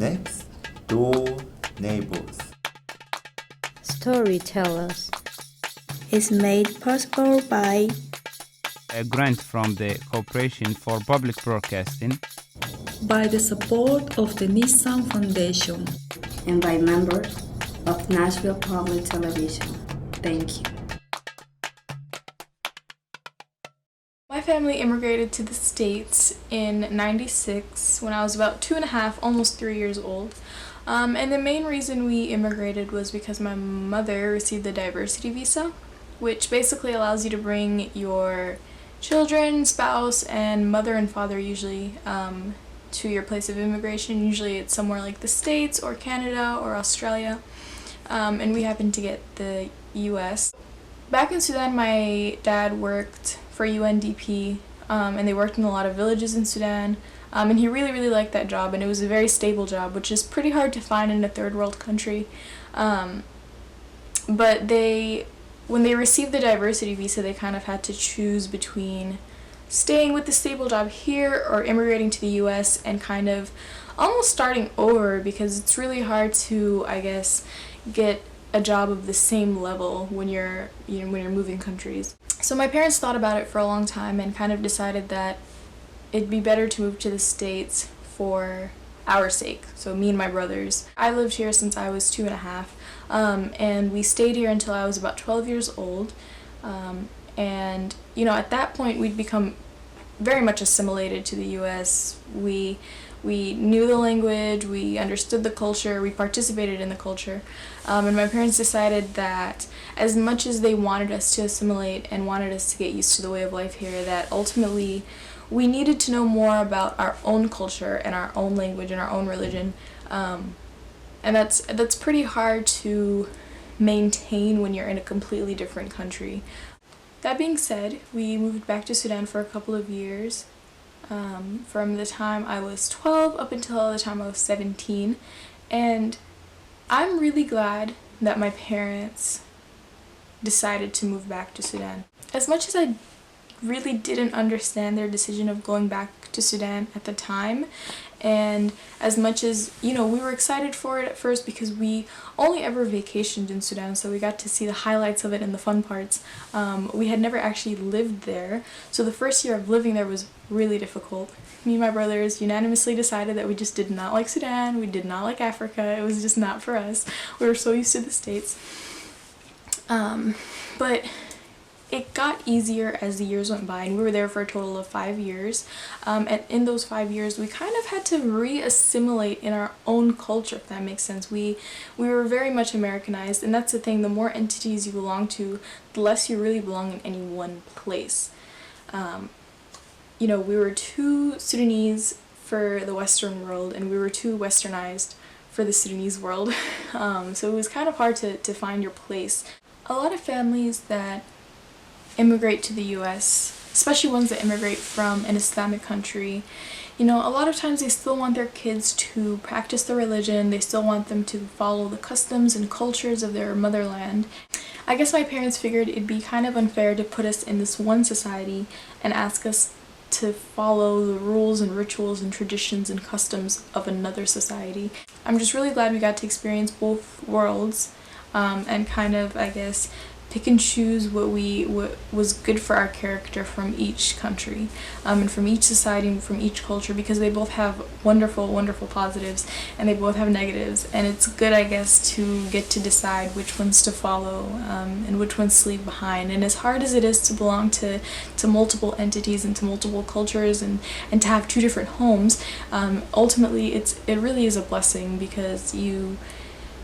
Next door neighbors. Storytellers is made possible by a grant from the Corporation for Public Broadcasting, by the support of the Nissan Foundation, and by members of Nashville Public Television. Thank you. My family immigrated to the States in '96 when I was about 2.5, almost 3 years old. And the main reason we immigrated was because my mother received the diversity visa, which basically allows you to bring your children, spouse, and mother and father usually to your place of immigration. Usually it's somewhere like the States or Canada or Australia, and we happened to get the US. Back in Sudan, my dad worked for UNDP, and they worked in a lot of villages in Sudan, and he really liked that job, and it was a very stable job, which is pretty hard to find in a third world country. But when they received the diversity visa, they kind of had to choose between staying with the stable job here or immigrating to the US and kind of almost starting over, because it's really hard to, I guess, get a job of the same level when you're moving countries. So my parents thought about it for a long time and kind of decided that it'd be better to move to the States for our sake, so me and my brothers. I lived here since I was 2.5, and we stayed here until I was about 12 years old, and at that point we'd become very much assimilated to the US. We knew the language, we understood the culture, we participated in the culture, and my parents decided that as much as they wanted us to assimilate and wanted us to get used to the way of life here, that ultimately we needed to know more about our own culture and our own language and our own religion, and that's pretty hard to maintain when you're in a completely different country. That being said, we moved back to Sudan for a couple of years, from the time I was 12 up until the time I was 17, and I'm really glad that my parents decided to move back to Sudan. As much as I really didn't understand their decision of going back to Sudan at the time, and as much as, we were excited for it at first because we only ever vacationed in Sudan, so we got to see the highlights of it and the fun parts. We had never actually lived there, so the first year of living there was really difficult. Me and my brothers unanimously decided that we just did not like Sudan, we did not like Africa, it was just not for us. We were so used to the States. But it got easier as the years went by, and we were there for a total of 5 years. And in those 5 years, we kind of had to re-assimilate in our own culture, if that makes sense. We were very much Americanized, and that's the thing, the more entities you belong to, the less you really belong in any one place. We were too Sudanese for the Western world, and we were too Westernized for the Sudanese world. So it was kind of hard to find your place. A lot of families that immigrate to the US, especially ones that immigrate from an Islamic country, a lot of times they still want their kids to practice their religion, they still want them to follow the customs and cultures of their motherland. I guess my parents figured it'd be kind of unfair to put us in this one society and ask us to follow the rules and rituals and traditions and customs of another society. I'm just really glad we got to experience both worlds, and kind of, I guess, pick and choose what was good for our character from each country, and from each society and from each culture, because they both have wonderful positives and they both have negatives, and it's good, I guess, to get to decide which ones to follow, and which ones to leave behind. And as hard as it is to belong to multiple entities and to multiple cultures and to have two different homes, ultimately it really is a blessing, because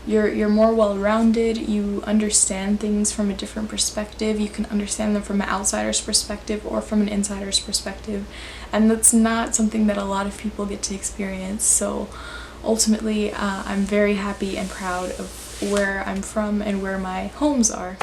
you're more well-rounded, you understand things from a different perspective, you can understand them from an outsider's perspective or from an insider's perspective, and that's not something that a lot of people get to experience. So ultimately, I'm very happy and proud of where I'm from and where my homes are.